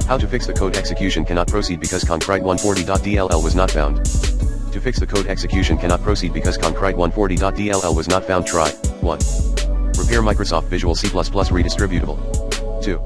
How to fix the code execution cannot proceed because CONCRT140.dll was not found. To fix the code execution cannot proceed because CONCRT140.dll was not found. Try 1. Repair Microsoft Visual C++ redistributable. 2.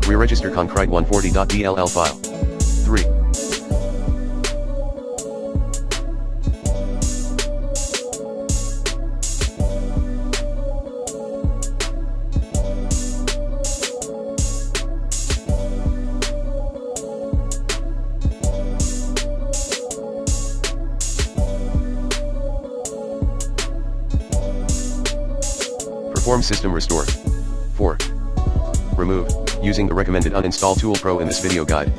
Re-register CONCRT140.dll file. 3. Perform system restore. 4. Remove, using the recommended uninstall tool Pro in this video guide.